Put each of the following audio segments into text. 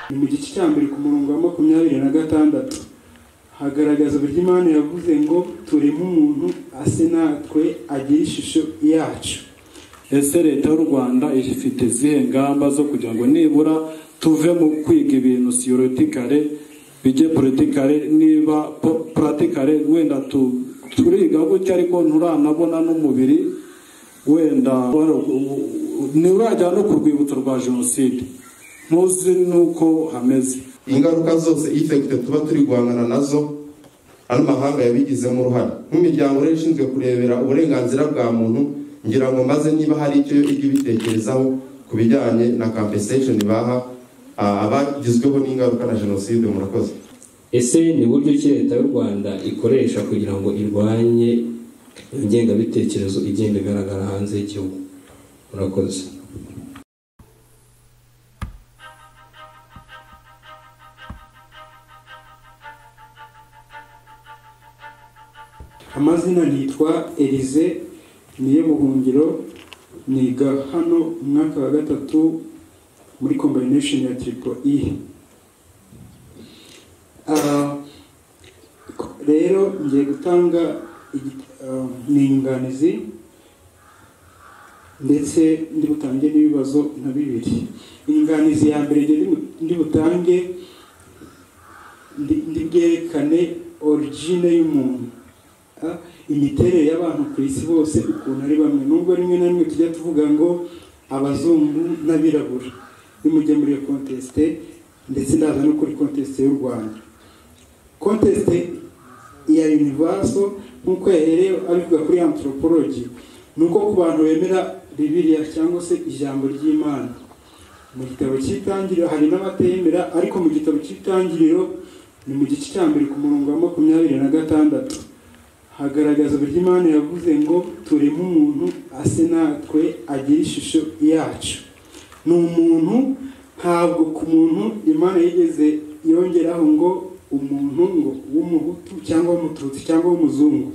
ni mu gice cya mbere ku murongo wa 26 hagaragaza uburyo Imana yavuze ngo tureme umuntu ase natwe agira ishusho yacu. Ese leta y'u Rwanda ifite zihe ngamba zo kugira ngo nibura tuve mu kwiga ibintu theoretically bijye practically, niba practically wenda turiga gutya ariko nturanabona n'umubiri wenda nurajya no ku rwibutso rwa jenoside ntuzi nuko hameze. Ingaruka zose effect tuba turi guhangana nazo amahanga yabigizemo uruhare. Nk'imiryango rero ishinzwe kurebera uburenganzira bwa muntu, ngira ngo maze niba hari icyo igibitekerezaho ku bijyanye na compensation baha abagizweho n'ingaruka na jenoside. Murakoze. Ese ni buryo ki leta y'u Rwanda ikoresha kugira ngo irwanye ingengabitekerezo igenda igaragara hanze y'igihugu? Murakoze. Amazina nitwa Elize niye Buhungiro, niga hano umwaka wa 3 muri combination ya EEE. Rero ngiye gutanga inyunganizi ndetse ndi butange n'ibibazo nka bibiri. Inyunganizi ya mbere ndi butange ndi bwerekane origine y'umuntu, imiterere y'abantu ku isi bose ukuntu ari bamwe, nubwo rimwe na rimwe tujya tuvuga ngo abazungu n'abirabura. Nimujye muri iyo conteste ndetse ndaza no kuri conteste y'u Rwanda. Conteste ya universal nkuko yahereye abivuga kuri anthropology, nuko ku bantu bemera Bibiliya cyangwa se ijambo ry'Imana, mu gitabo cy'Itangiriro hari n'abatemera, ariko mu gitabo cy'Itangiriro ni mu gice cya mbere ku murongo wa 26 hagaragaza uburyo Imana yavuze ngo tureme umuntu ase natwe agira ishusho yacu. Ni umuntu, ntabwo ku muntu Imana yigeze yongeraho ngo umuntu ngo w'umuhutu cyangwa w'umututsi cyangwa w'umuzungu,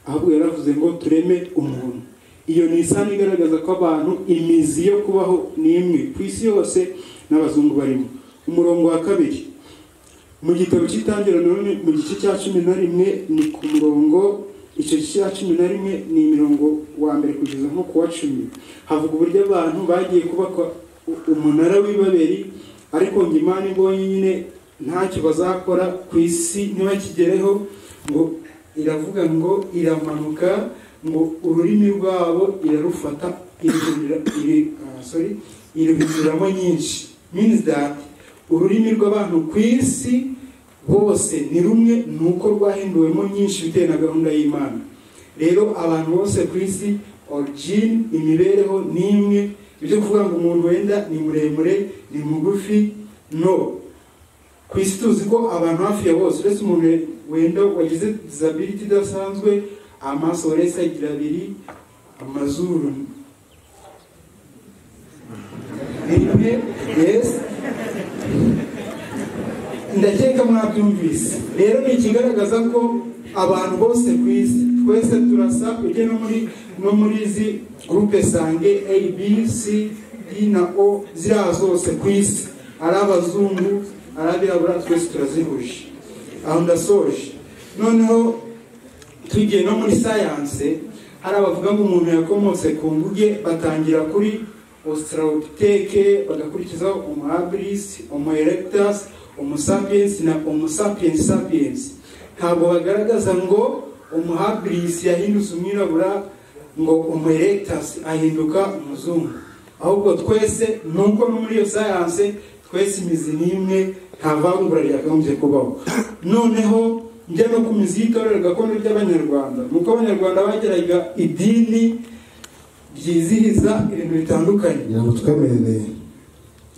ahubwo yaravuze ngo tureme umuntu. Iyo ni isano igaragaza ko abantu imizi yo kubaho ni imwe ku isi yose n'abazungu barimo. Umurongo wa 2 mu gitabo cy'Itangiriro none mu gice cya 11 ni ku murongo, icyo gice cya 11 ni imirongo wa mbere kugeza nko ku wa 10, havuga uburyo abantu bagiye kubaka umunara w'Ibabeli, ariko ngo Imana ibonye nyine ntacyo bazakora ku isi ntibakigereho, ngo iravuga ngo iramanuka, ngo ururimi rwabo irarufata iruhinduramo nyinshi. Means that ururimi rw'abantu ku isi bose ni rumwe, nuko rwahinduwemo nyinshi bitewe na gahunda y'Imana. Rero abantu bose ku isi origin imibereho ni imwe. Ibyo kuvuga ngo umuntu wenda ni muremure ni mugufi, no. Ku isi tuzi ko abantu hafi ya bose, uretse umuntu wenda wagize disability idasanzwe, amaso wese agira abiri, amazuru yes, ndakeka mwabyumvise. Rero ni ikigaragaza ko abantu bose ku isi twese turasa, ujye no muri izi groupe sange A, B, C, D na O, ziriya zose ku isi, ari abazungu ari abirabura, twese turazihuje. Aho ndasoje. Noneho tugiye no muri science, hari abavuga ngo umuntu yakomotse ku nguge, batangira kuri Australopithecus, bagakurikizaho Homo habilis, Homo erectus, Homo sapiens na Homo sapiens sapiens. Ntabwo bagaragaza ngo Homo habilis yahindutse umwirabura, ngo Homo erectus ahinduka umuzungu, ahubwo twese nuko no muri iyo science twese imizi n'imwe, nta vangura ryakagombye kubaho. Noneho njya no ku mizi y'itorero gakondo ry'Abanyarwanda, nuko Abanyarwanda bageraga idini ryizihiza ibintu bitandukanye. Twemerere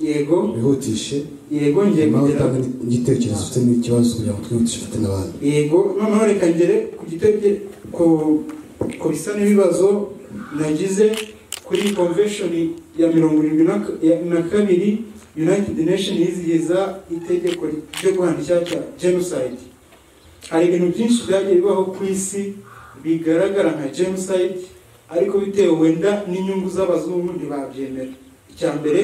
yego bihutishe, yego ngiye kugira igitekerezo ufite n'ikibazo kugira ngo twihutishe ufite n'abandi. Yego noneho reka ngere ku gitege ko bisa n'ibibazo nagize kuri convention ya 72 United Nations yizihiza itegeko ryo guhana icyaha cya genocide. Hari ibintu byinshi byagiye bibaho ku isi bigaragara nka genocide, ariko bitewe wenda n'inyungu z'abazungu ntibabyemera. Icya mbere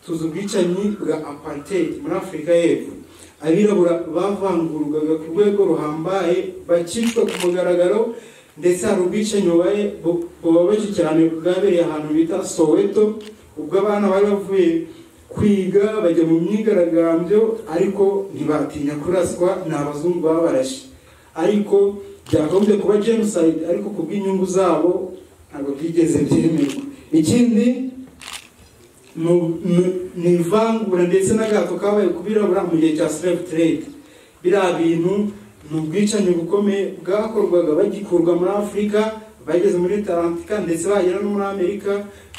tuzi ubwicanyi bwa apartheid muri Afurika y'Epfo, abirabura bavangurwaga ku rwego ruhambaye, bakicwa ku mugaragaro, ndetse hari ubwicanyi bubabaje cyane bwabereye ahantu bita Soweto, ubwo abana bari bavuye kwiga bajya mu myigaragambyo, ariko ntibatinya kuraswa, ni abazungu babarashe. Ariko byagombye kuba genocide, ariko ku bw'inyungu zabo ntabwo byigeze byemerwa. Ikindi ni ivangura ndetse n'agahato kabaye kubirabura mu gihe cya slave trade. Biriya bintu ni ubwicanyi bukomeye bwakorwaga bagikurwa muri Afurika, bageze muri Atlantika, ndetse bagera no muri Amerika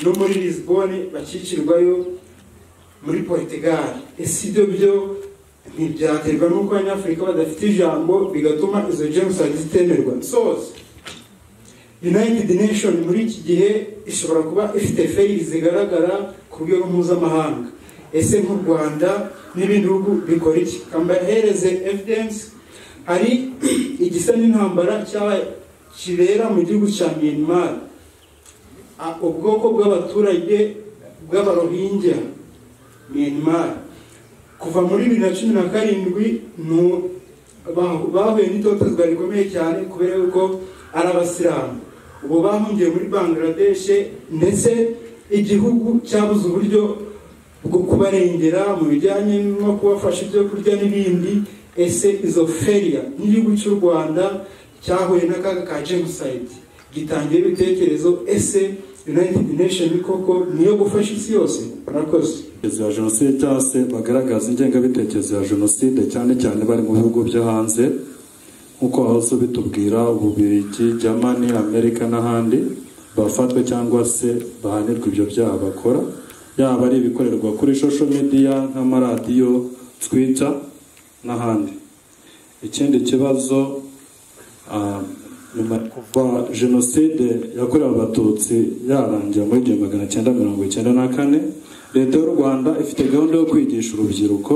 no muri Lisbonne, bakicirwayo muri Portugal. Ese ibyo byo ntibyaterwa n'uko abanyafurika badafite ijambo bigatuma izo genocide zitemerwa? United Nations muri iki gihe ishobora kuba ifite fail zigaragara ku rwego mpuzamahanga. Ese nk'u Rwanda n'ibindi bihugu bikora iki? Kambahereze evidence. Hari igisa n'intambara kibera mu gihugu cya Myanmar, ubwoko bw'abaturage bw'abarohingya Myanmar, kuva muri 2017 bahuye n'itotezwa rikomeye cyane kubera yuko ari abasilamu. Ubu bahungiye muri Bangladesh, ndetse igihugu cyabuze uburyo bwo kubarengera mu bijyanye no kubafasha ibyo kurya n'ibindi. Ese izo failure n'igihugu cy'u Rwanda cyahuye n'akaga ka genocide gitangiye ibitekerezo, ese United Nations koko niyo gufasha isi yose? Murakoze. Ya jenoside cyangwa se bagaragaza ingengabitekerezo ya jenoside cyane cyane bari mu bihugu byo hanze, nk'uko aho bitubwira Ububiligi, Germany, Amerika n'ahandi, bafatwe cyangwa se bahanirwa ibyo byaha bakora, yaba ari ibikorerwa kuri social media nk'amaradiyo, Twitter n'ahandi. Ikindi kibazo, kuva jenoside yakorewe Abatutsi yarangira muri 1994, leta y'u Rwanda ifite gahunda yo kwigisha urubyiruko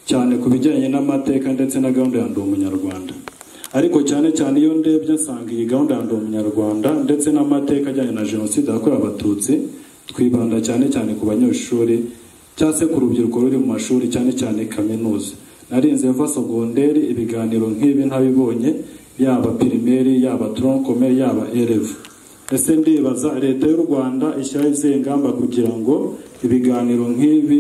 cyane ku bijyanye n'amateka ndetse na gahunda ya Ndi Umunyarwanda. Ariko cyane cyane iyo ndebye nsanga iyi gahunda ya Ndi Umunyarwanda ndetse n'amateka ajyanye na jenoside yakorewe Abatutsi, twibanda cyane cyane ku banyeshuri cyangwa se ku rubyiruko ruri mu mashuri, cyane cyane kaminuza. Narinze mva segonderi ibiganiro nk'ibi ntabibonye, yaba pirimeri, yaba troncome, yaba élève. Ese ndibaza leta y'u Rwanda ishyiraho ingamba kugira ngo ibiganiro nk'ibi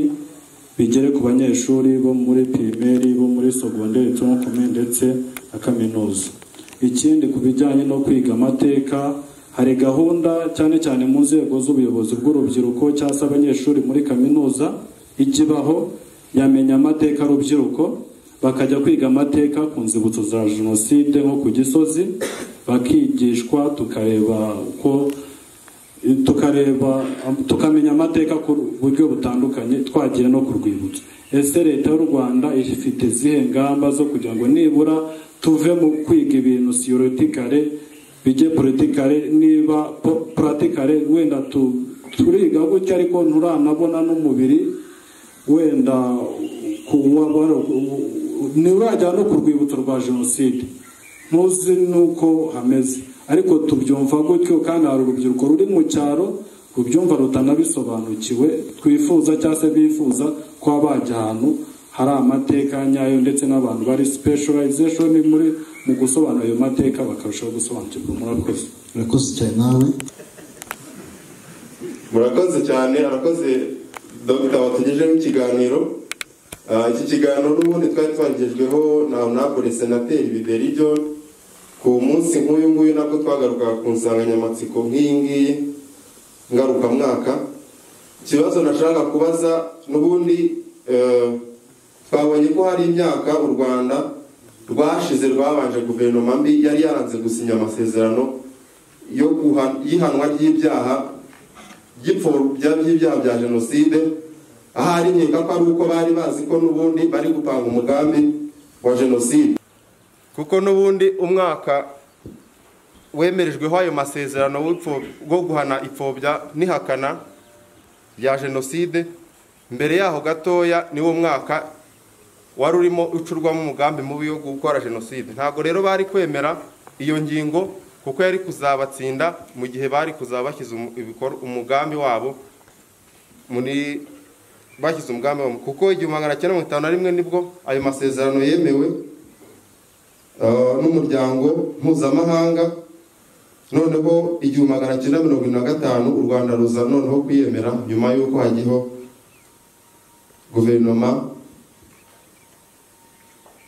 bigere ku banyeshuri bo muri pirimeri, bo muri segonderi, troncome ndetse na kaminuza. Ikindi ku bijyanye no kwiga amateka, hari gahunda cyane cyane mu nzego z'ubuyobozi bw'urubyiruko cyangwa se abanyeshuri muri kaminuza ikibaho yamenya amateka rubyiruko, bakajya kwiga amateka ku nzibutso za jenoside nko ku Gisozi, bakigishwa tukamenya amateka ku buryo butandukanye, twagiye no ku rwibutso. Ese leta y'u Rwanda ifite izihe ngamba zo kugira ngo nibura tuve mu kwiga ibintu theoretically bijye politically, niba practically wenda turiga gutya ariko nturanabona n'umubiri wenda nturajya no ku rwibutso rwa jenoside, ntuzi nuko hameze, ariko tubyumva gutyo, kandi hari urubyiruko ruri mu cyaro rubyumva rutanabisobanukiwe, twifuza cyangwa se bifuza kuba bajya ahantu hari amateka nyayo ndetse n'abantu bari specialization mu gusobanura ayo mateka bakarushaho gusobanukirwa. Murakoze cyane nawe. Murakoze cyane, arakoze Dr. watugejeho ikiganiro. Iki kiganiro n'ubundi twari twagejweho na Honorable Senateri Bideri John ku munsi nk'uyu nguyu, nabwo twagaruka ku nsanganyamatsiko nk'iyi ngiyi ngarukamwaka. Ikibazo nashaka kubaza, n'ubundi twabonye ko hari imyaka u Rwanda rwashize rwabanje guverinoma mbi yari yaranze gusinya amasezerano y'ihanwa ry'ibyaha by'ibyaha bya jenoside. Ahari nkeka ko ari uko bari bazi ko n'ubundi bari gupanga umugambi wa jenoside, kuko n'ubundi umwaka wemerejweho ayo masezerano wo guhana ipfobya n'ihakana rya jenoside, mbere yaho gatoya niwo mwaka wari urimo ucurwamo umugambi mubi wo gukora jenoside. Ntabwo rero bari kwemera iyo ngingo kuko yari kuzabatsinda mu gihe bari kuzaba bashyize umugambi wabo bashyize umugambi kuko 1951 nibwo ayo masezerano yemewe n'umuryango mpuzamahanga. Noneho 1975 u Rwanda ruza noneho kwiyemera nyuma y'uko hagiho guverinoma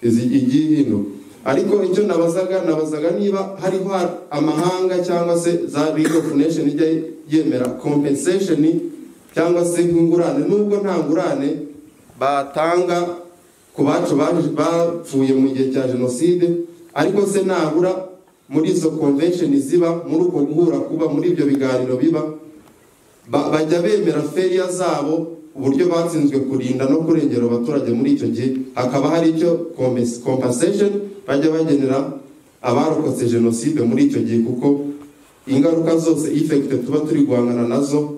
igiye hino. Ariko icyo nabazaga niba hariho amahanga cyangwa se za League of Nations ijya yemera compensation cyangwa se nk'ingurane, nubwo nta ngurane batanga ku bacu bapfuye mu gihe cya jenoside, ariko se nabura muri izo convention ziba, muri uko guhura kuba muri ibyo biganiro biba, bajya bemera failure zabo, uburyo batsinzwe kurinda no kurengera abaturage muri icyo gihe, hakaba hari icyo compensation bajya bagenera abarokotse jenoside muri icyo gihe, kuko ingaruka zose effect tuba turi guhangana nazo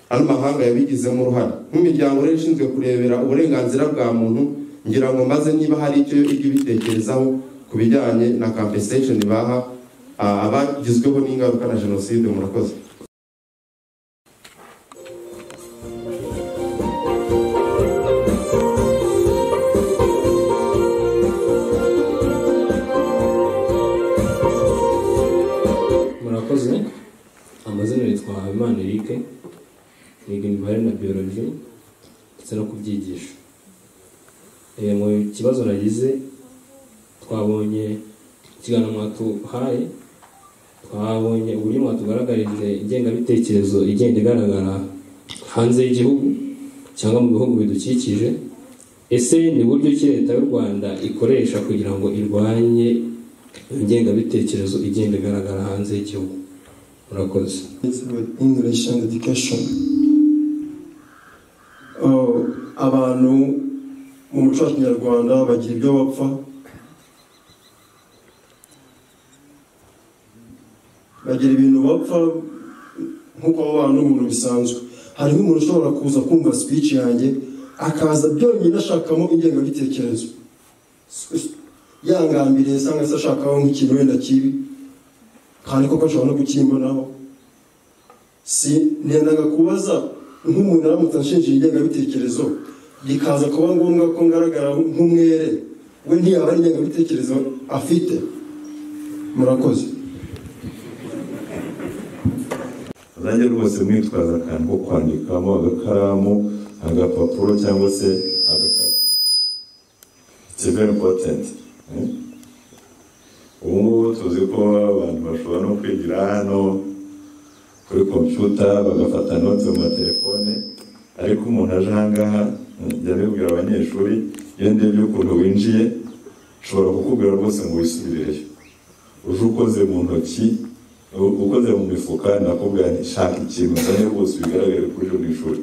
ano mahanga yabigizemo uruhare. Nk'imiryango rero ishinzwe kurebera uburenganzira bwa muntu, ngira ngo maze niba hari icyo ibitekerezaho ku bijyanye na compensation baha abagizweho n'ingaruka na jenoside. Murakoze. Murakoze. Amazina yitwa Habimana Eric, niga imibare na biology ndetse no kubyigisha. Mu kibazo nagize twabonye ikiganiro mwatuhaye, twabonye uburyo mwatugaragarije ingengabitekerezo igenda igaragara hanze y'igihugu cyangwa mu bihugu bidukikije. Ese ni buryo ki leta y'u Rwanda ikoresha kugira ngo irwanye ingengabitekerezo igenda igaragara hanze y'igihugu? Murakoze. English and education. Abantu mu muco wa Kinyarwanda bagira ibyo bapfa, bagira ibintu bapfa nk'uko abantu umuntu bisanzwe. Hari nk'umuntu ushobora kuza kumva speech yanjye akaza byonyine ashakamo ingengabitekerezo, yangambiriye cyangwa se ashakaho nk'ikintu wenda kibi, kandi koko ashobora no gukimbonaho. Nendaga kubaza nk'umuntu aramutse ashinja ingengabitekerezo bikaza kuba ngombwa ko ngaragara nk'umwere, we ntiyaba ari ingengabitekerezo afite? Murakoze. Zanjye rwose mwitwaza akantu ko kwandikamo, agakaramu, agapapuro cyangwa se agakaye. It's very important. Ubu tuzi ko abantu bashobora no kwigira hano kuri computer bagafata notes mu telefone, ariko umuntu aje ahangaha njya bibwira abanyeshuri, iyo ndebye ukuntu winjiye ushobora kukubwira rwose ngo wisubireyo. Uje ukoze mu ntoki, ukoze mu mifuka, nakubwira nti shaka ikintu uzane rwose bigaragare kuri ejo n'ishuri.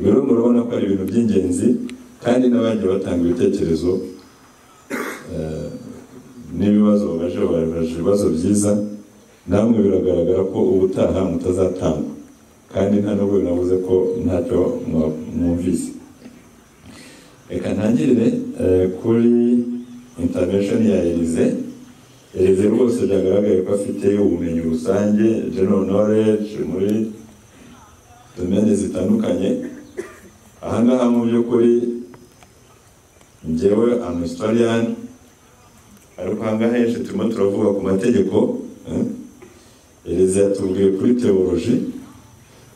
Rero murabona ko ari ibintu by'ingenzi, kandi n'abandi batanga ibitekerezo n'ibibazo baje ibibazo byiza, namwe biragaragara ko ubutaha mutazatanga, kandi nta nubwo navuze ko ntacyo mwumvise. Reka ntangirire kuri intervention ya Elize rwose byagaragaye ko afite ubumenyi rusange, general knowledge muri domaine zitandukanye. Ahangaha mu by'ukuri njyewe am historian, ariko ahangaha henshi turimo turavuga ku mategeko. Elize yatubwiye kuri theology,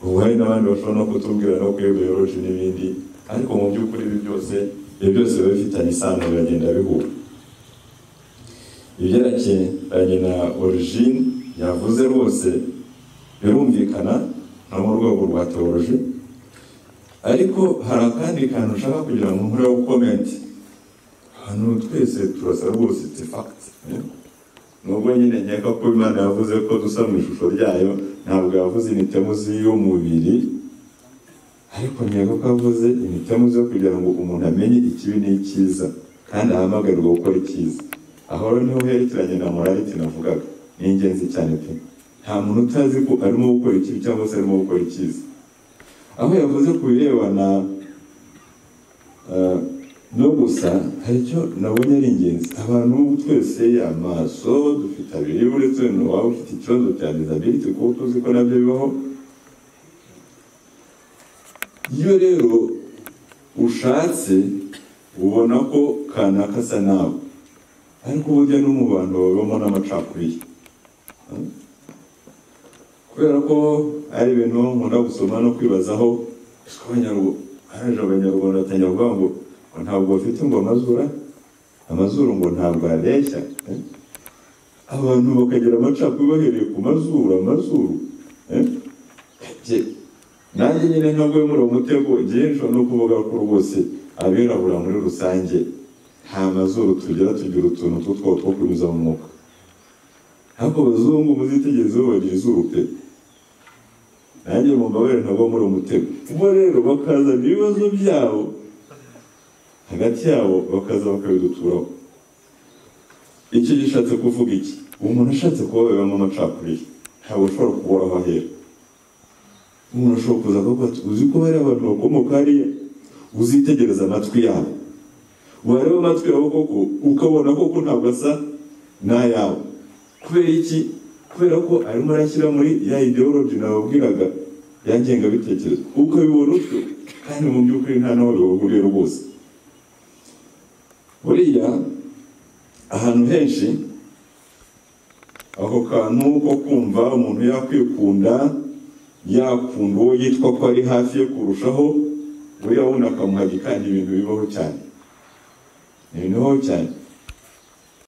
ubu hari n'abandi bashobora no kutubwira no kuri biology n'ibindi, ariko mu by'ukuri ibi byose biba bifitanye isano, biragenda bihura. Ibyerekeranye na origine yavuze rwose birumvikana no mu rwego rwa theology, ariko hari akandi kantu ushaka kugira ngo nkureho comment. Hano twese turasa rwose it's fact. Nubwo nyine nkeka ko Imana yavuze ko dusa mu ishusho ryayo, ntabwo yavuze imitemuzi y'umubiri, ariko nkeka ko yavuze imitemuzi yo kugira ngo umuntu amenye ikibi n'icyiza, kandi ahamagarwa gukora icyiza. Aho rero niho herekeranye na morality navugaga, ni ingenzi cyane pe. Nta muntu utazi ko arimo gukora ikibi cyangwa se arimo gukora icyiza. Aho yavuze ku birebana no gusa, hari icyo nabonye ari ingenzi. Abantu twese amaso dufite abiri, uretse waba ufite ikibazo cya disability, kuko tuzi ko nabyo bibaho. Iyo rero ushatse ubona ko kanaka asa nawe, ariko burya no mu bantu babamo n'amacakubiri, kubera ko ari ibintu nkunda gusoma no kwibazaho. Haraje abanyarwanda batangira kuvuga ngo ntabwo bafite ngo amazuru ngo ntabwo areshya, abantu bakagira amacakubiri bahereye ku amazuru. Nanjye nyine ntabwo muri uwo mutego igihe nshobora no kuvuga ko rwose abirabura muri rusange nta mazuru tugira utuntu two kunyuza mu mwuka, ariko abazungu muzitegerezeho bagira izuru pe. Nanjye mu mbabare ntabwo muri uwo mutego, ubwo rero bakazana ibibazo byabo hagati yabo bakaza bakabiduturaho. Icyo gishatse kuvuga iki? Umuntu ashatse kuba babamo amacakubiri ntabwo ushobora kubura aho ahera. Umuntu ashobora kuza akavuga ati uzi ko hari abantu bakomoka hariya, uzitegereza amatwi yabo, wareba amatwi yabo koko ukabona koko ntabwo asa n'ayawe. Kubera iki? Kubera ko arimo arashyira muri ya ideology nababwiraga ya ngengabitekerezo, ukabibona utyo kandi mu by'ukuri nta naho bihuriye rwose. Buriya ahantu henshi ako kantu ko kumva umuntu yakwikunda, yakunda uwo yitwa ko ari hafi ye kurushaho, buriya wundi akamuhaga kandi ibintu bibaho cyane,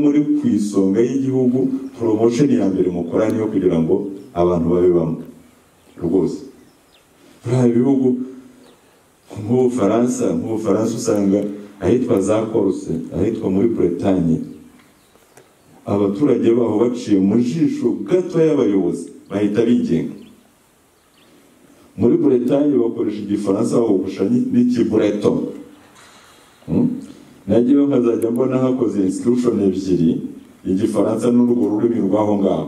muri ku isonga y'igihugu. Promotion ya mbere mukora niyo kugira ngo abantu babe bamwe rwose. Buriya ibihugu nk'Ubufaransa usanga ahitwa za Corse, ahitwa muri Bretagne, abaturage baho baciye mu jisho gato y'abayobozi bahita bigenga. Muri Bretagne bakoresha igifaransa bahugusha n'ikibreton. Nagiye nkazajya mbona hakoze instruction ebyiri, igifaransa n'urwo rurimi rwaho ngaho.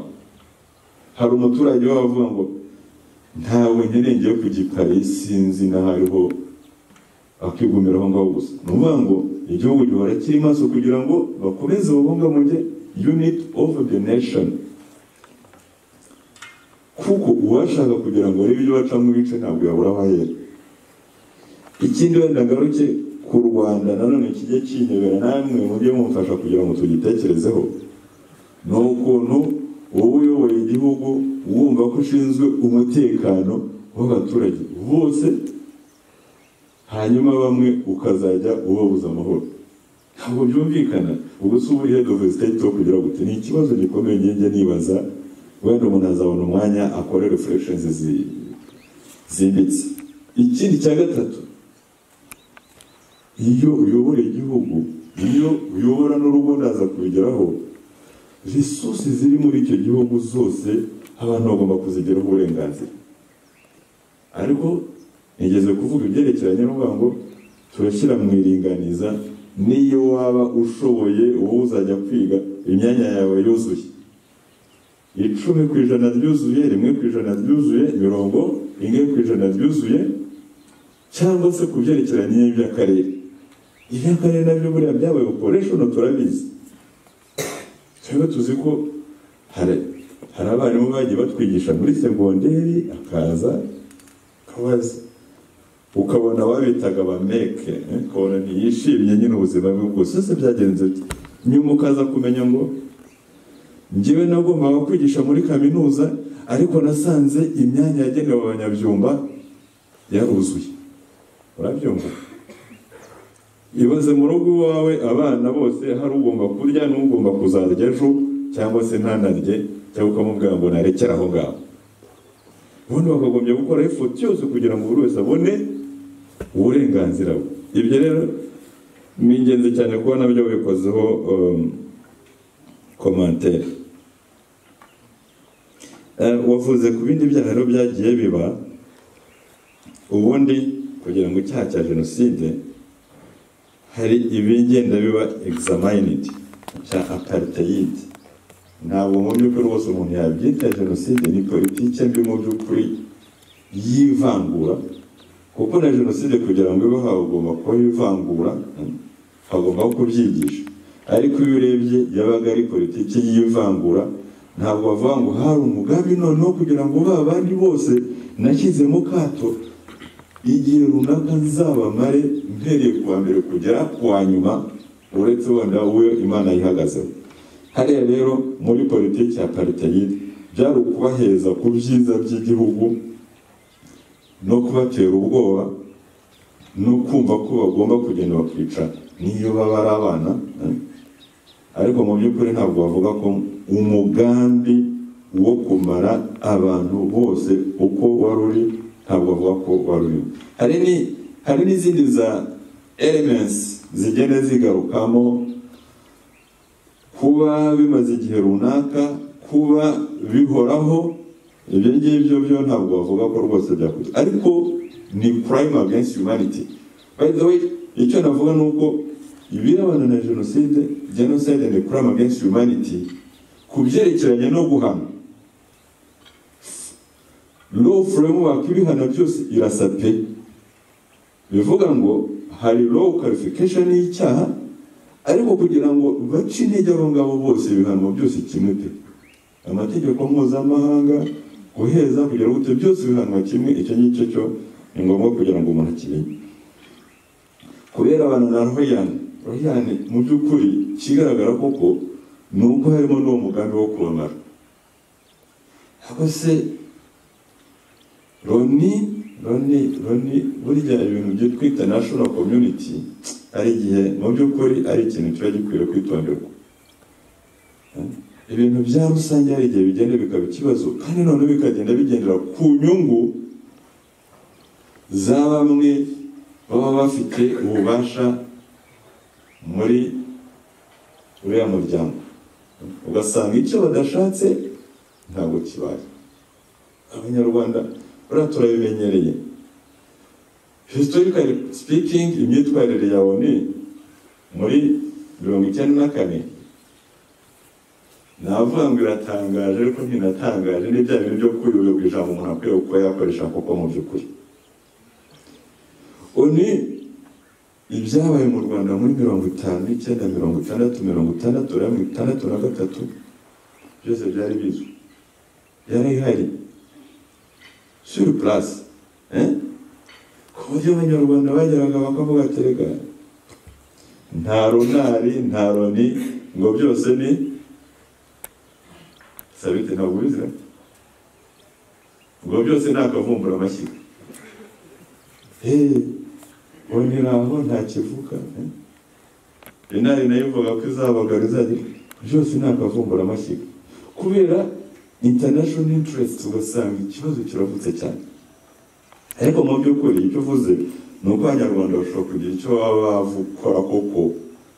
Hari umuturage wavuga ngo ntawe nkeneye kugikara sinzi n'ahariho akigumira aho ngaho gusa. Nuvuga ngo igihugu gihora kiri maso kugira ngo bakomeze babungabunge unit of the nation, kuko uwashaka kugira ngo rebe ibyo bacamo ibice ntabwo yabura abahera. Ikindi wenda ngaruke ku Rwanda nanone kijya kinyobera, namwe mujye mumfasha kugira ngo tugitekerezeho, ni ukuntu wowe uyoboye igihugu wumva ko ushinzwe umutekano w'abaturage bose, hanyuma bamwe ukazajya ubabuza amahoro. Ntabwo byumvikana. Ubwo se ubu head of state wo kugira gute? Ni ikibazo gikomeye njye nibaza, wenda umuntu azabona umwanya akore reflections zimbitse. Ikindi cya gatatu, iyo uyobora igihugu, iyo uyobora n'urugo ndaza kubigeraho, resources ziri muri icyo gihugu zose abantu bagomba kuzigeraho uburenganzira. Ariko nigeze kuvuga ibyerekeranye n'uvuga ngo turashyira mu iringaniza, niyo waba ushoboye wowe uzajya kwiga imyanya yawe yuzuye 10% ryuzuye, 1% ryuzuye, 40% ryuzuye, cyangwa se ku byerekeranye n'iby'akarere. Iby'akarere nabyo buriya byabaye operational turabizi. Cyangwa tuzi ko hari abarimu bagiye batwigisha muri segonderi, akaza kabazi ukabona babitaga abameke, ukabona ntiyishimye nyine ubuzima bwe bwose. Se byagenze nyuma ukaza kumenya ngo njyewe nagombaga kwigisha muri kaminuza, ariko nasanze imyanya yagenewe abanyabyumba yaruzuye. Urabyumva? Ibaze mu rugo iwawe abana bose hari ugomba kurya n'ugomba kuzarya ejo, cyangwa se ntanarye, cyangwa ukamubwira ngo narekera aho ngaho. Ubundi bakagombye gukora effort yose kugira ngo buri wese abone uburenganzira bwe. Ibyo rero ni ingenzi cyane kuba nabyo bikozeho commentaire. Wavuze ku bindi byaha rero byagiye biba, ubundi kugira ngo icyaha cya jenoside hari ibigenda biba examined cya apartheid. Ntabwo mu by'ukuri rwose umuntu yabyita jenoside, ni politike mbi mu by'ukuri yivangura, kuko na jenoside kugira ngo ibe hagomba kuba yivangura, hagomba kubyigisha. Ariko iyo urebye yabaga ari politike yivangura, ntabwo bavuga ngo hari umugambi noneho kugira ngo ba bandi bose nashyize mu kato igihe runaka nzabamare mpereye kuwa mbere kugera kuwa nyuma, uretse wenda we Imana yihagazeho. Hariya rero muri politiki ya apartheid byari ukubaheza ku byiza by'igihugu no kubatera ubwoba no kumva ko bagomba kugenda bakica niyo baba ari abana, ariko mu by'ukuri ntabwo bavuga ko umugambi wo kumara abantu bose uko wari uri ntabwo bavuga ko wari uri. Hari n'izindi za elements zigenda zigarukamo, kuba bimaze igihe runaka, kuba bihoraho, ibyo ngibyo byo ntabwo bavuga ko rwose byakuze, ariko ni crime against humanity. By the way, icyo navuga ni uko ibirebana na genocide ni crime against humanity ku byerekeranye no guhana. Law framework ibihano byose irasa pe, bivuga ngo hari law qualification y'icyaha, ariko kugira ngo bace intege abo ngabo bose ibihano byose kimwe pe. Amategeko mpuzamahanga guheza kugira ngo byose bihanwa kimwe, icyo ngicyo cyo ni ngombwa kugira ngo umuntu akimenye. Kubera abantu na Rohyan mu by'ukuri kigaragara koko ni uko harimo n'uwo mugambi wo kubamara. Aho se Loni burya ibintu byo twita national community ari igihe mu by'ukuri ari ikintu kiba gikwiriye kwitonderwa. Ibintu bya rusange hari igihe bigenda bikaba ikibazo, kandi none bikagenda bigendera ku nyungu za bamwe baba bafite ububasha muri uriya muryango, ugasanga icyo badashatse ntabwo kibaye. Abanyarwanda buriya turabimenyereye. Historically speaking, imyitwarire ya ONU muri 1994 navuga ngo iratangaje, ariko ntinatangaje. Ni bya bintu byo kuyobya ijambo umuntu akwiye kuba yakoresha koko mu by'ukuri. ONU ibyabaye mu Rwanda muri 59, 60, 63 byose byari bizwi, byari ihari sur place, ku buryo abanyarwanda bageraga bakavuga ati reka nta runari nta Loni ngo byose ni sabite, ntabwo bizira ngo byose ni akavumbura amashyiga. ONU naho nta kivuga, inari nayo ivuga ko izabagara izajya byose ni akavumbura amashyiga, kubera international interest. Ugasanga ikibazo kiravutse cyane, ariko mu by'ukuri icyo uvuze ni uko abanyarwanda bashobora kugira icyo baba bakora koko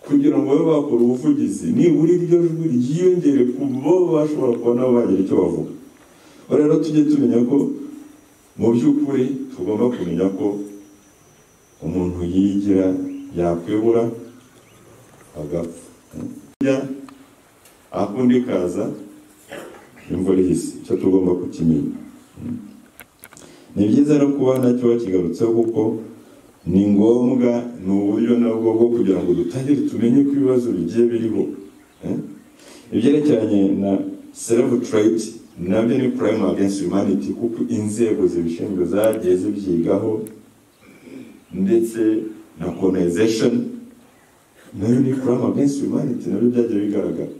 kugira ngo babe bakora ubuvugizi, nibura iryo jwi ryiyongere ku bo bashobora kuba nabo bagira icyo bavuga. Rero tujye tumenya ko mu by'ukuri tugomba kumenya ko umuntu yigira yakwibura agapfa, akundi kaza imvura ihise. Icyo tugomba kukimenya. Ni byiza no kuba nacyo bakigarutseho, kuko ni ngombwa, ni uburyo nabwo bwo kugira ngo dutangire tumenye ko ibibazo bigiye biriho. Ibyerekeranye na slave trade nabyo ni crime against humanity, kuko inzego zibishinzwe zagiye zibyigaho, ndetse na colonization nayo ni crime against humanity, nabyo byagiye bigaragara.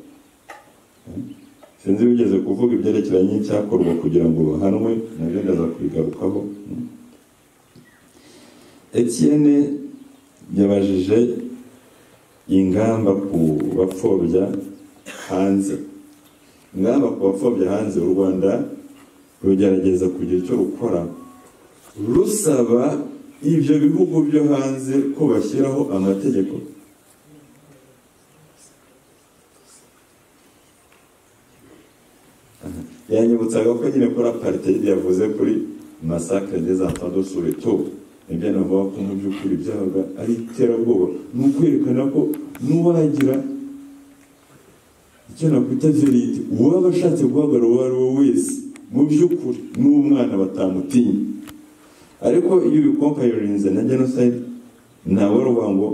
Sinzi bigeze kuvuga ibyerekeranye n'icyakorwa kugira ngo bahanwe, nabyo ndaza kubigarukaho. Etienne yabajije ingamba ku bapfobya hanze. Ingamba ku bapfobya hanze, u Rwanda rugerageza kugira icyo rukora rusaba ibyo bihugu byo hanze ko bashyiraho amategeko yanyibutsaga ko nyine kuri apartheid yavuze kuri massacre des enfants de Soweto. Nibyo navuga ko mu by'ukuri byabaga ari iterabwoba, ni ukwerekana ko n'uwagira icyo nakwita verite, uwaba ashatse guhagarara uwo ari we wese mu by'ukuri n'umwana batamutinya. Ariko iyo ubikompayirinze na genocide, ntawe ruvuga ngo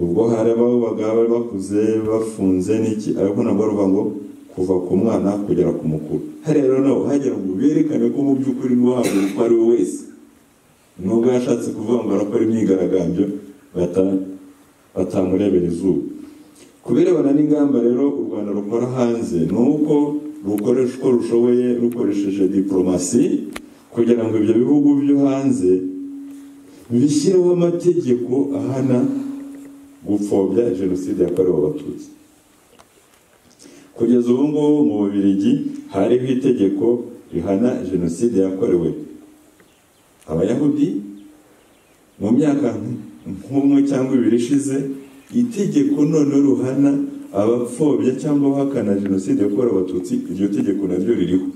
ubwo hari ababaga bari bakuze bafunze n'iki, ariko ntabwo ruvuga ngo kuva ku mwana kugera ku mukuru. Hari rero naho hagera ngo berekane ko mu by'ukuri n'uwahaguruka ari we wese nubwo yashatse kuvuga ngo arakora imyigaragambyo batamurebera izuba. Ku birebana n'ingamba rero u Rwanda rukora hanze ni uko rukoresha uko rushoboye rukoresheje diplomasi kugira ngo ibyo bihugu byo hanze bishyireho amategeko ahana gupfobya jenoside yakorewe abatutsi. Kugeza ubu ngubu mu Bubiligi hariho itegeko rihana jenoside yakorewe abayahudi. Mu myaka nk'umwe cyangwa ibiri ishize itegeko none ruhana abapfobya cyangwa bahakana jenoside yakorewe abatutsi, iryo tegeko naryo ririho.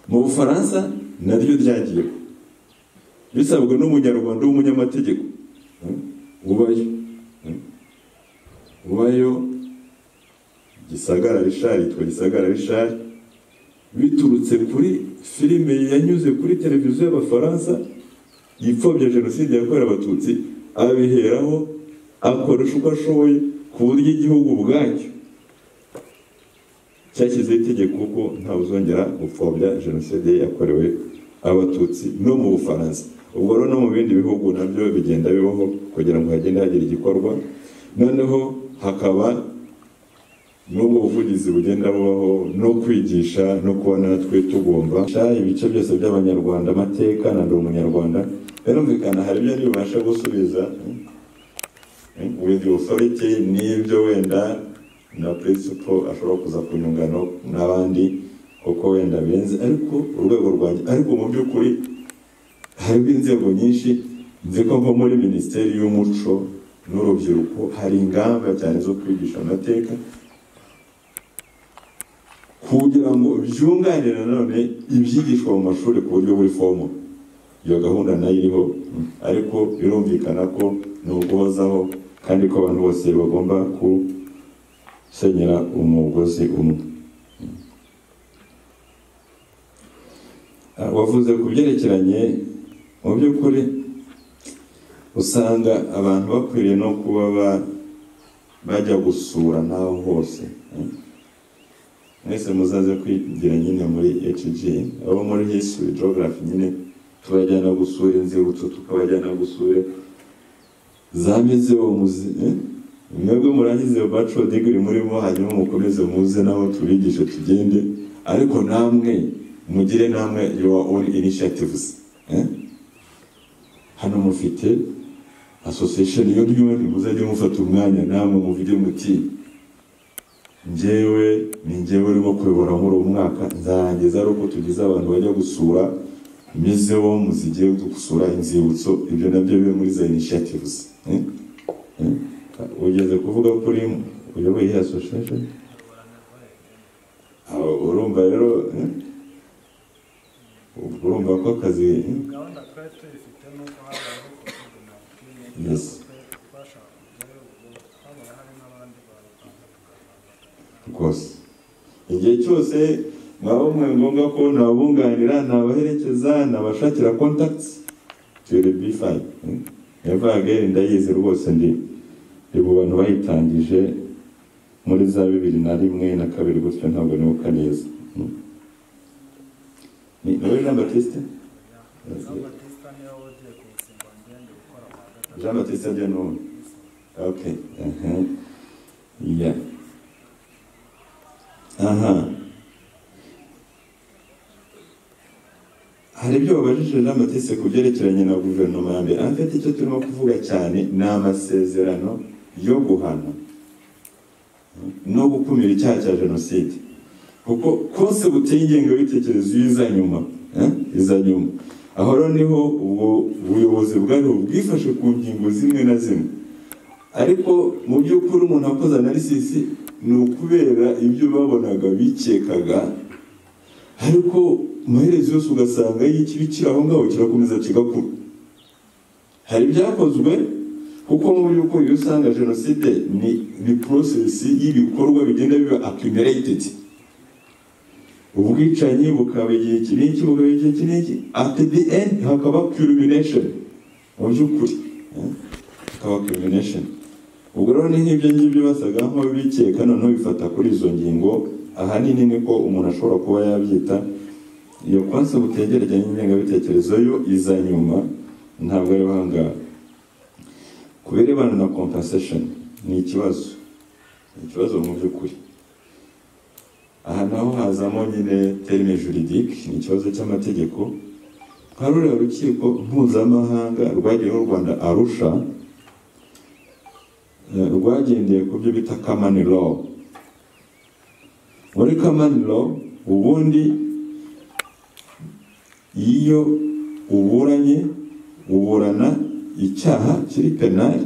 Mu Bufaransa naryo ryagiyeho bisabwe n'umunyarwanda w'umunyamategeko ubayo Gisagara Richard biturutse kuri filime yanyuze kuri televiziyo y'Abafaransa yipfobya jenoside yakorewe abatutsi, abiheraho akoresha uko ashoboye ku buryo igihugu ubwacyo cyashyizeho itegeko ko ntawuzongera gupfobya jenoside yakorewe abatutsi no mu Bufaransa. Ubwo rero no mu bindi bihugu nabyo bigenda bibaho kugira ngo hagende hagira igikorwa, noneho hakaba n'ubwo buvugizi bugenda bubaho no kwigisha no kubona natwe tugomba ibice byose by'abanyarwanda amateka na ndi umunyarwanda. Birumvikana hari ibyo ntibibasha gusubiza with the authority n'ibyo wenda na principle ashobora kuza kunyungano n'abandi kuko wenda benze, ariko urwego rwanjye, ariko mu by'ukuri hariho inzego nyinshi nzi ko nko muri Minisiteri y'Umuco n'Urubyiruko hari ingamba cyane zo kwigisha amateka kugira ngo byunganire nanone ibyigishwa mu mashuri ku buryo buri fomo. Iyo gahunda nayo iriho, ariko birumvikana ko ni uguhozaho kandi ko abantu bose bagomba gusenyera umugozi umwe. Wavuze ku byerekeranye mu by'ukuri usanga abantu bakwiriye no kuba bajya gusura naho hose. Mwese muzaze kwigira nyine muri HG, abo muri history geography nyine tubajyana gusura inzibutso, tukabajyana gusura za museum. Mwebwe murangize bachelor degree murimo, hanyuma mukomeze muze naho tubigishe tugende, ariko namwe mugire namwe your own initiatives. Hano mufite association yo nyine muzajye mufata umwanya namwe muvuge muti njyewe urimo kuyobora muri uwo mwaka nzageza ari uko tugize abantu bajya gusura museum, zigiye gusura inzibutso. Ibyo nabyo bibe muri za initiatives. Ugeze kuvuga kuri uyoboye iyi association, urumva rero urumva ko akazi yes. Rwose igihe cyose mwaba mwe ngombwa ko nabunganira, nabaherekeza, nabashakira contacts to the B5. Never again ndayizi rwose ndi mu bantu bayitangije muri za 2001 na 2002 gutyo, ntabwo nibuka neza. Ni Jean Baptiste Jano. Okay. Yeah. Hari ibyo babajije Jean Baptiste ku byerekeranye na guverinoma ya mbere. Afite icyo turimo kuvuga cyane ni amasezerano yo guhana no gukumira icyaha cya jenoside, kuko kose buteye ingengabitekerezo iza nyuma. Aho rero niho ubwo buyobozi bwari bwifashe ku ngingo zimwe na zimwe, ariko mu by'ukuri umuntu akoze analysis ni ukubera ibyo babonaga bikekaga, ariko amaherezo yose ugasanga y'ikibi kiri aho ngaho kirakomeza kigakura. Hari ibyakozwe kuko mu by'ukuri iyo usanga jenoside ni process y'ibikorwa bigenda biba accumulated. Ubwicanyi bukaba igihe kiniki, bukaba igihe kiniki, at the end hakaba culmination. Mu by'ukuri hakaba culmination. Ubwo rero ni nk'ibyo ngibyo basaga nkaho bikeka, noneho bifata kuri izo ngingo. Ahanini niko umuntu ashobora kuba yabyita iyo concept yegeranye n'ingengabitekerezo yo iza nyuma, ntabwo ari ahangaha. Ku birebana na compensation ni ikibazo mu by'ukuri. Aha naho hazamo nyine terme juridique, ni ikibazo cy'amategeko. Nka ruriya rukiko mpuzamahanga rwagiyeho u Rwanda Arusha, rwagendeye ku byo bita common law. Muri common law ubundi iyo uburana icyaha kiri penal,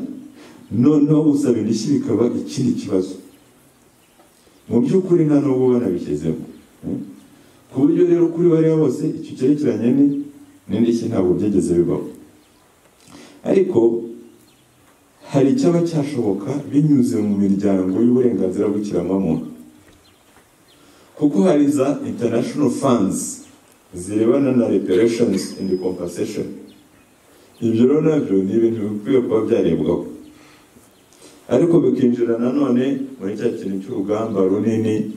noneho usaba indishyi bikaba ikindi kibazo. Mu by'ukuri nta n'ubwo banabishyizemo, ku buryo rero kuri bariya bose icyo cyerekeranye n'indishyi ntabwo byigeze bibaho. Ariko hari icyaba cyashoboka binyuze mu miryango y'uburenganzira bw'ikiremwamuntu, kuko hari za international funds zirebana na reparations and compensation. Ibyo rero nabyo ni ibintu bikwiye kuba byarebwaho, ariko bikinjira nanone muri cya kintu cy'urugamba runini,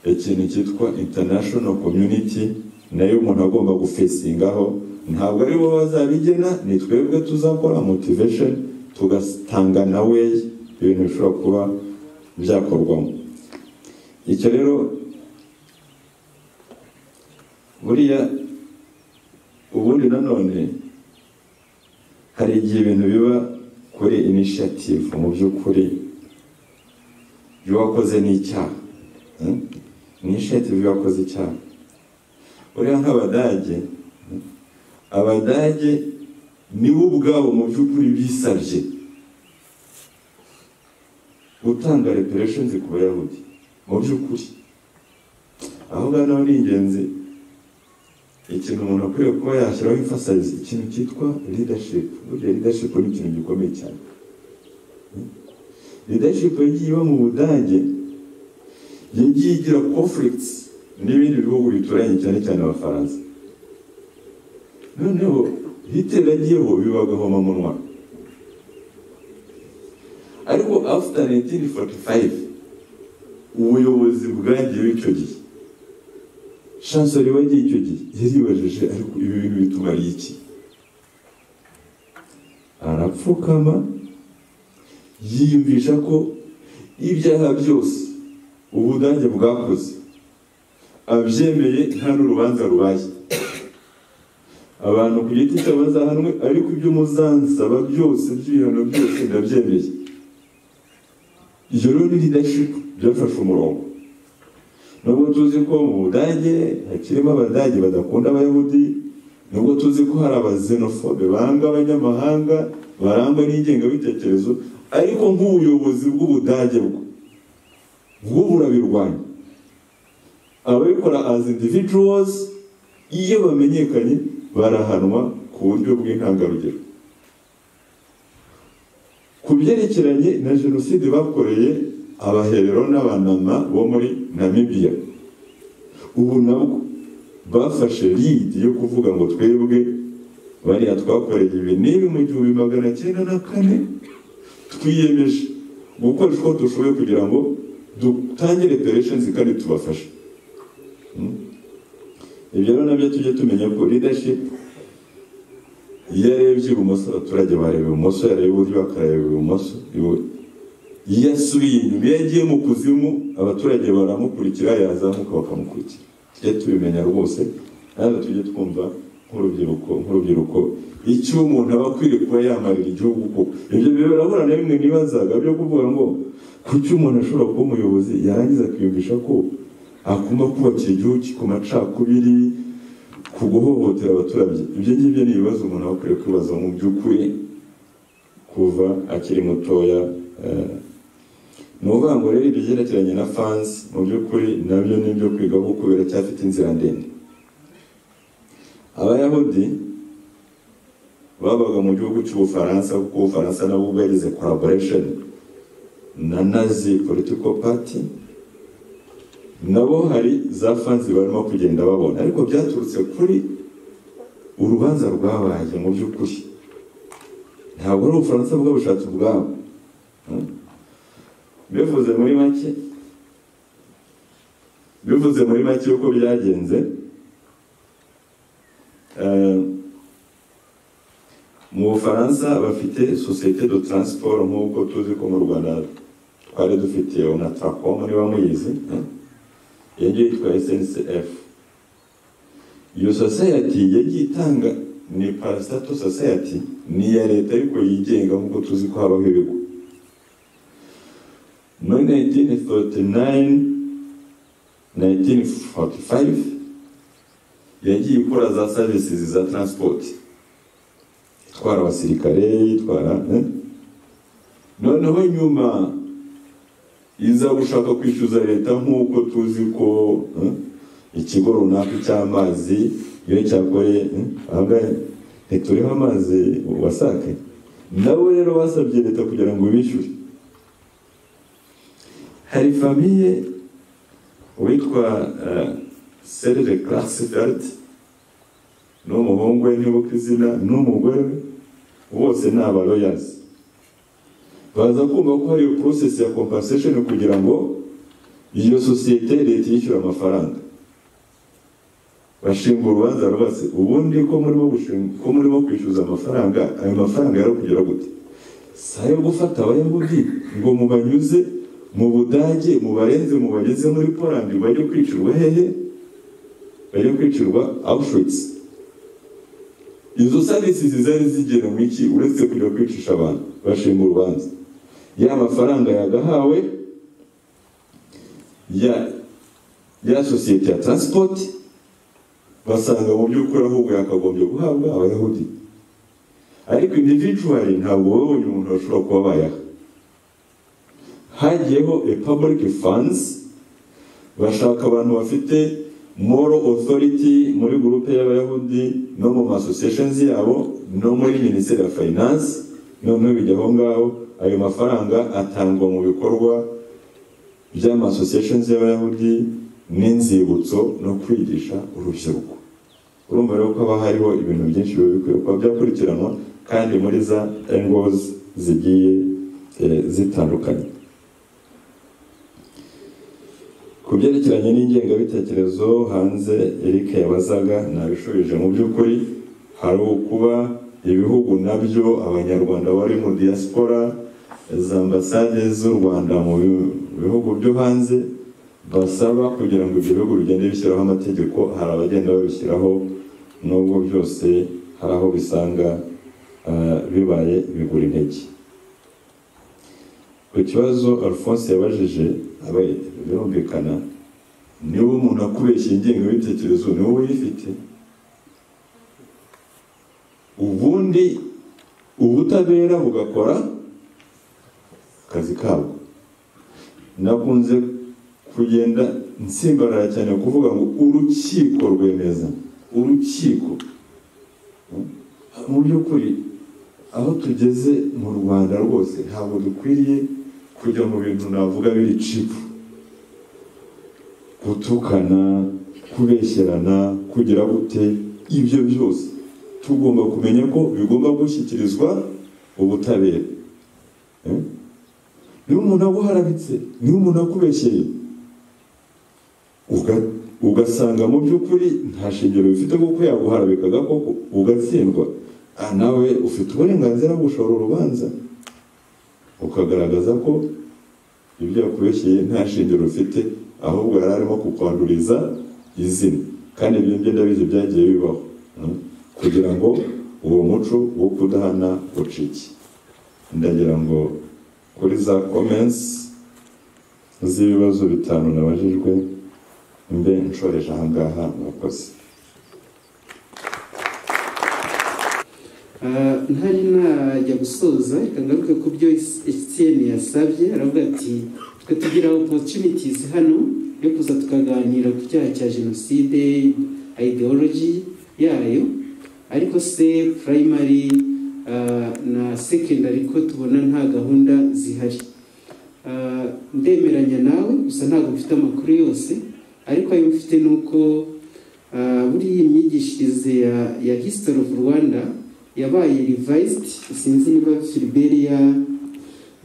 ikintu cyitwa international community, nayo umuntu agomba gufesingaho. Ntabwo ari bo bazabigena, ni twebwe tuzakora motivation, tugatanga na way ibintu bishobora kuba byakorwamo. Icyo rero buriya ubundi nanone hari igihe ibintu biba kuri initiative mu by'ukuri y'uwakoze n'icyaha, initiative y'uwakoze icyaha. Buriya Abadage nibo ubwabo mu by'ukuri bisabye gutanga reparations ku Bayahudi. Mu by'ukuri aho ngaho ni ingenzi, ikintu umuntu akwiye kuba yashyiraho emphasize, ikintu cyitwa leadership. Burya leadership ni ikintu gikomeye cyane. Leadership yagiye iba mu Budage, yagiye igira conflicts n'ibindi bihugu bituranye, cyane cyane Abafaransa. Noneho Hitler agiyeho bibagahoma munwa. Ariko after 1945 ubuyobozi bwagiye icyo gihe, chancelier wagiye icyo gihe yaribajije, ariko ibi bintu bitumariye iki? Arapfukama yiyumvisha ko ibyaha byose Ubudage bwakoze abyemeye, nta n'urubanza rubaye, abantu ku giti cyabo bazahanwe, ariko ibyo muzansaba byose by'ibihano byose ndabyemeye. Iyo rero ni leadership byafashe umurongo. Nubwo tuzi ko mu Budage hakirimo Abadage badakunda Abayahudi, nubwo tuzi ko hari abaxenophobe banga abanyamahanga, barangwa n'ingengabitekerezo, ariko nk'ubuyobozi bw'Ubudage bwo burabirwanya. Ababikora as individuals, iyo bamenyekanye barahanwa ku buryo bw'intangarugero. Ku byerekeranye na jenoside bakoreye Abaherero n'Abanama bo muri Namibia, ubu nabwo bafashe lead yo kuvuga ngo twebwe bariya twakoreye ibi n'ibi mu 1904, twiyemeje gukora uko dushoboye kugira ngo dutangire reparations kandi tubafashe. Ibyo rero nabyo tujye tumenya ko leadership iyo arebye ibumoso abaturage bareba ibumoso, yareba iburyo bakareba ibumoso, iyo asubiye inyuma, iyo agiye mu kuzimu abaturage baramukurikira, yazamuka bakamukurikira. Tujye tubimenya rwose, kandi tujye twumva nk'urubyiruko icyo umuntu aba akwiriye kuba yamarira igihugu. Ko ibyo birabura na bimwe nibazaga byo kuvuga ngo kuki umuntu ashobora kuba umuyobozi yarangiza akiyumvisha ko akuma kubakira igihugu ku macakubiri, ku guhohotera abaturage. Ibyo ngibyo ni ibibazo umuntu aba akwiriye kwibaza mu by'ukuri kuva akiri mutoya. Ni ukuvuga ngo rero ibyo byerekeranye na fans mu by'ukuri nabyo ni ibyo kwiga kuko biracyafite inzira ndende. Abayahudi babaga mu gihugu cy'Ubufaransa, kuko Ubufaransa nabwo bwagize collaboration na Nazi political party, nabo hari za fans barimo kugenda babona, ariko byaturutse kuri urubanza rwabaye. Mu by'ukuri ntabwo ari Ubufaransa bwabushatse ubwabo. Bivuze muri make, bivuze muri make uko byagenze, mu Bufaransa bafite société de transport nk'uko tuzi ko mu Rwanda twari dufite Onatracom niba muyizi, iyo ngiyo yitwa SNCF. Iyo society yagiye itanga ni parastatal society, ni iya leta ariko yigenga nk'uko tuzi ko habaho ibigo. Muri 1945 yagiye ikora za services za transport, itwara abasirikare, itwara noneho nyuma iza gushaka kwishyuza leta nk'uko tuzi ko ikigo runaka cy'amazi iyo cyakoreye ahangahe ntituriho amazi wasake, nabo rero basabye leta kugira ngo bishyure. Hari famiye witwa Serge Klarsfeld n'umuhungu we ntibuka izina n'umugore we, bose ni abaloyazi. Baza kumva ko hari process ya compensation kugira ngo iyo sosiyete leta yishyura amafaranga. Bashinga urubanza rwose, ubundi ko murimo kwishyuza amafaranga, ayo mafaranga yari kugira gute? Sayo gufata abayahudi ngo mubanyuze mu Budage, mubarenze mubageze muri Poland, bajye kwicirwa hehe? Bajye kwicirwa Auschwitz. Izo services zari zigera mu iki uretse kujya kwicisha abantu? Bashinga urubanza. Ya mafaranga yagahawe ya societe ya transport, basanga mu by'ukuri ahubwo yakagombye guhabwa abayahudi, ariko individually ntabwo babonye umuntu bashobora kuba bayaha. Hagiyeho public funds, bashaka abantu bafite moral authority muri groupe y'abayahudi no mu associations yabo no muri Ministry of Finance, noneho bijyaho ngaho ayo mafaranga atangwa mu bikorwa by'ama associations y'abayahudi n'inzibutso no kwigisha urubyiruko. Urumva rero ko haba hariho ibintu byinshi bikwiye kuba byakurikiranwa kandi muri za angles zigiye zitandukanye. Ku byerekeranye n'ingengabitekerezo hanze Eric yabazaga nabishubije, mu by'ukuri hari ukuba ibihugu nabyo abanyarwanda bari mu diaspora, za ambasade z'u Rwanda mu bihugu byo hanze basaba kugira ngo ibyo bihugu bigende bishyiraho amategeko. Hari abagenda babishyiraho nubwo byose hari aho bisanga bibaye bigura intege. Ku kibazo Alphonse yabajije birumvikana, niba umuntu akubeshya ingengabitekerezo niwe uyifite, ubundi ubutabera bugakora akazi kabo. Nakunze kugenda nsimbarara cyane kuvuga ngo urukiko rwemeza, urukiko mu by'ukuri aho tugeze mu Rwanda rwose ntabwo dukwiriye kujya mu bintu navuga biri cipu, gutukana, kubeshyerana, kugira gute. Ibyo byose tugomba kumenya ko bigomba gushyikirizwa ubutabera. Niba umuntu aguharabitse, niba umuntu akubeshyeye ugasanga mu by'ukuri nta shingiro bifite kuko yaguharabikaga koko ugatsindwa, nawe ufite uburenganzira bwo gushora urubanza ukagaragaza ko ibyo yakubeshyeye nta shingiro ufite, ahubwo yari arimo kukwanduriza izina. Kandi ibyo ngenda bizi byagiye bibaho kugira ngo uwo muco wo kudahana ucike. Ndagira ngo kuri za comments z'ibibazo 5 nabajijwe mbe nshoreje ahangaha. Mwakoze. Ntari najya gusoza, reka ngaruke ku byo Etienne yasabye. Aravuga ati twe tugira opportunities hano yo kuza tukaganira ku cyaha cya jenoside, ideology yayo, ariko se primary na secondary ko tubona nta gahunda zihari. Ndemeranya nawe, gusa ntabwo mfite amakuru yose, ariko ayo mfite nuko buriya imyigishirize ya history of Rwanda yabaye revised. Sinzi niba Philbert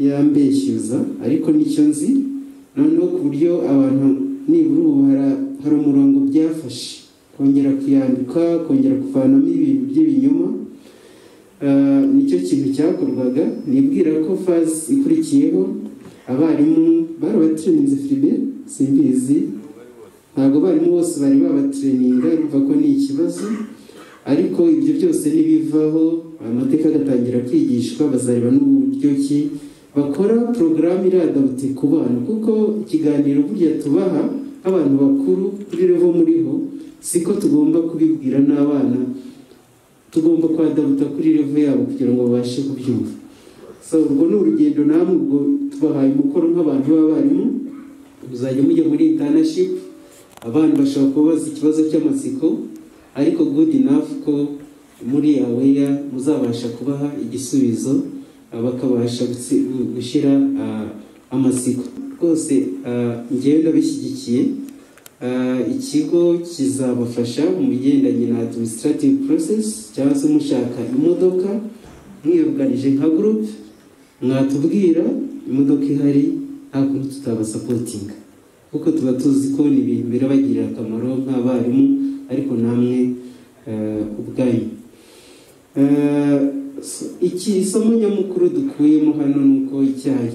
yambeshyuza, ariko nicyo nzi, noneho ku buryo abantu nibura ubu hari umurongo byafashe kongera kuyandika, kongera kuvanamo ibintu by'ibinyoma. Nicyo kintu cyakorwaga. Nibwira ko fazi ikurikiyeho abarimu barabatreninze Fribe, simbizi ntabwo abarimu bose bari babatreninga, urumva ko ni ikibazo. Ariko ibyo byose nibivaho, amateka agatangira kwigishwa, bazareba n'uburyo ki bakora porogaramu iradabute ku bana, kuko ikiganiro burya tubaha abantu bakuru kuri revo muriho siko tugomba kubibwira n'abana, tugomba kwadabuta kuri revo yabo kugira ngo babashe kubyumva. So urwo ni urugendo, namwe ubwo tubahaye umukoro nk'abantu b'abarimu, muzajya mujya muri internship. Abana bashobora kubaza ikibazo cy'amatsiko, ariko good enough ko muri aware muzabasha kubaha igisubizo, bakabasha gushyira amatsiko. Rwose ngewe ndabishyigikiye. Ikigo kizabafasha mu bigendanye na administrative process, cyangwa se mushaka imodoka mwiyoruganije nka group, mwatubwira imodoka ihari, nta kuntu tutabasapotinga, kuko tuba tuzi ko ni ibintu birabagirira akamaro nk'abarimu, ariko namwe ubwanyu. Iki isomo nyamukuru dukuyemo hano ni uko icyaha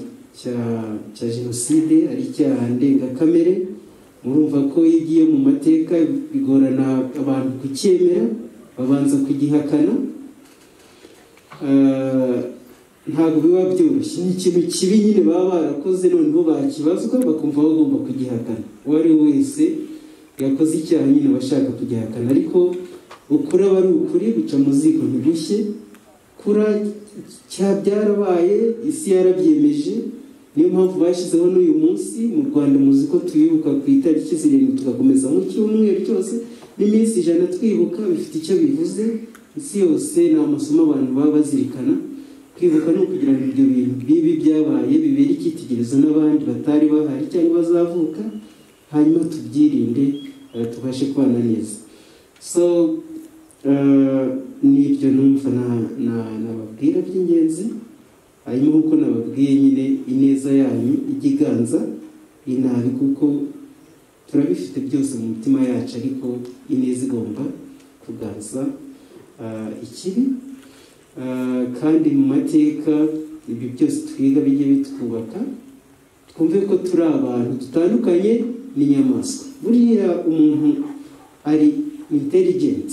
cya jenoside ari icyaha ndengakamere. Murumva ko iyo ugiye mu mateka bigorana abantu kucyemera, babanza kugihakana. Ntabwo biba byoroshye, ni ikintu kibi nyine baba barakoze, noneho bakibazwa bakumva bagomba kugihakana. Uwo ari we wese yakoze icyaha nyine bashaka kugihakana, ariko ukuri aba ari ukuri, guca mu ziko ntigushye. Kura byarabaye, isi yarabyemeje, niyo mpamvu bashyizeho n'uyu munsi. Mu Rwanda muzi ko twibuka ku itariki 7 tugakomeza mu cyumweru cyose n'iminsi 100 twibuka. Bifite icyo bivuze, isi yose ni amasomo abantu baba bazirikana. Kwibuka ni ukugira ngo ibyo bintu bibi byabaye bibere icyitegererezo n'abandi batari bahari cyangwa bazavuka, hanyuma tubyirinde, tubashe kubana neza. So nibyo numva nababwira by'ingenzi. Hanyuma nk'uko nababwiye nyine, ineza yanyu igiganza inabi, kuko turabifite byose mu mitima yacu, ariko ineza igomba kuganza ikibi. Kandi mu mateka ibi byose twiga bijye bitwubaka, twumve ko turi abantu dutandukanye n'inyamaswa. Buriya umuntu ari intelligent,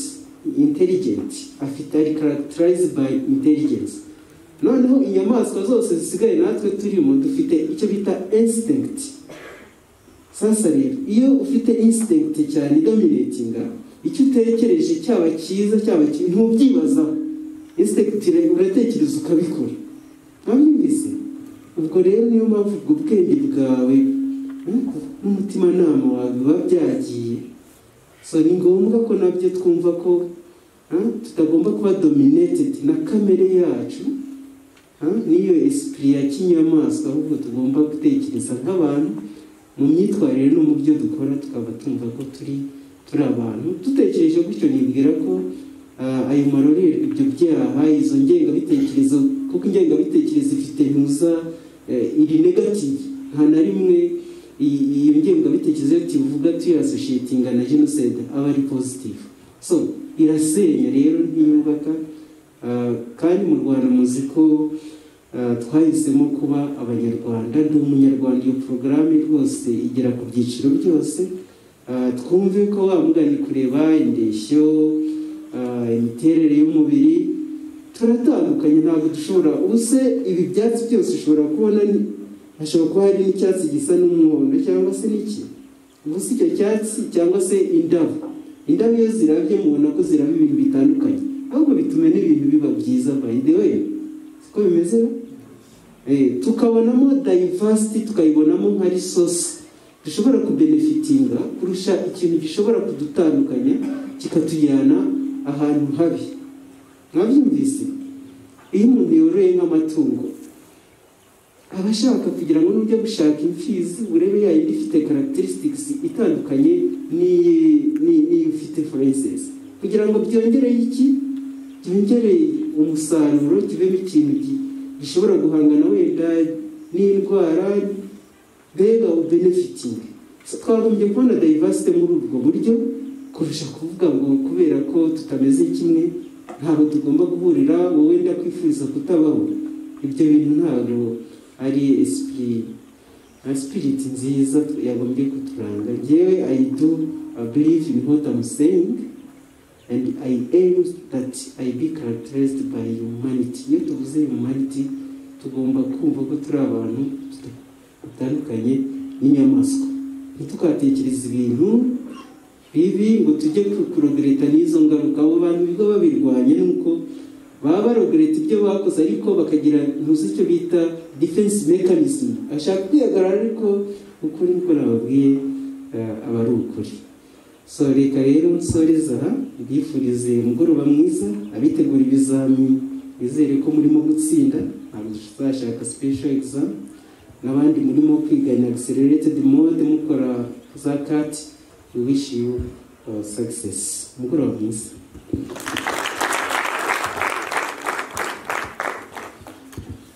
ari characterized by intelligence. Noneho inyamaswa zose zisigaye natwe turimo dufite icyo bita instinct. Sasa rero iyo ufite instinct cyane dominatinga, icyo utekereje cyaba cyiza cyaba kibi ntubyibazaho, instinct uratekereza ukabikora. Ntabyumvise? Ubwo rero niyo mpamvu ubwo bwenge bwawe n'umutimanama wawe biba byagiye. So ni ngombwa ko nabyo twumva ko tutagomba kuba dominated na kamere yacu, niyo esprit ya kinyamaswa, ahubwo tugomba gutekereza nk'abantu mu myitwarire no mu byo dukora, tukaba tumva ko turi abantu. Dutekereje gutyo, nibwira ko ayo marorero, ibyo byaha, izo ngengabitekerezo, kuko ingengabitekerezo ifite ntuza iri negative, nta na rimwe iyo ngengabitekerezo tuvuga tuyasoshiyetinga na genocide aba ari positive. So irasenya rero, ntiyubaka. Kandi mu Rwanda muzi ko twahisemo kuba abanyarwanda. Ndi umunyarwanda. Iyo porogaramu rwose igera ku byiciro byose. Twumve ko wamugani kureba indeshyo, imiterere y'umubiri, turatandukanye. Ntabwo dushobora ubuse ibi byatsi byose ushobora kubona, hashobora kuba hari n'icyatsi gisa n'umuhondo cyangwa se n'iki. Ubuse icyo cyatsi cyangwa se indabo iyo zirabye mubona ko ziraba ibintu bitandukanye, ahubwo bitume n'ibintu biba byiza. By the way, siko bimeze. Tukabonamo diversity, tukayibonamo nka resource dushobora kubenefitinga kurusha ikintu gishobora kudutandukanya kikatujyana ahantu habi. Mwabyumvise? Iyo umuntu yoroye nk'amatungo, aba ashaka kugira ngo nujya gushaka imfizi urebe yayindi ifite characteristics itandukanye n'iyo ufite, for instance, kugira ngo byongereye iki, byongereye umusaruro, kibemo ikintu gishobora guhangana wenda n'indwara, mbega benefiting. twagombye kubona diversity muri ubwo buryo kurusha kuvuga ngo kubera ko tutameze kimwe ntabwo tugomba guhurira wowe ndakwifuriza kutabaho. Ibyo bintu ntabwo ari spirit nziza yagombye kuturanga. Njyewe I do believe in what I'm saying and I aim that I be characterized by humanity. Iyo tuvuze humanity tugomba kumva ko turi abantu batandukanye n'inyamaswa, ntitukatekereza ibintu bibi ngo tujye kurogereta n'izo ngaruka. Abo bantu bigo babirwanya nuko baba barogereta ibyo bakoze ariko bakagira ntuzi icyo bita defense mechanism, ashaka kwihagarara ariko ukuri niko nababwiye aba ari ukuri. So reka rero nsoreza aha, mbifurize umugoroba mwiza, abitegura ibizami bizere ko murimo gutsinda, ntabwo tuzashaka special exam, n'abandi murimo kwiga in accelerated mode mukora za CAT, we wish you success. Umugoroba mwiza.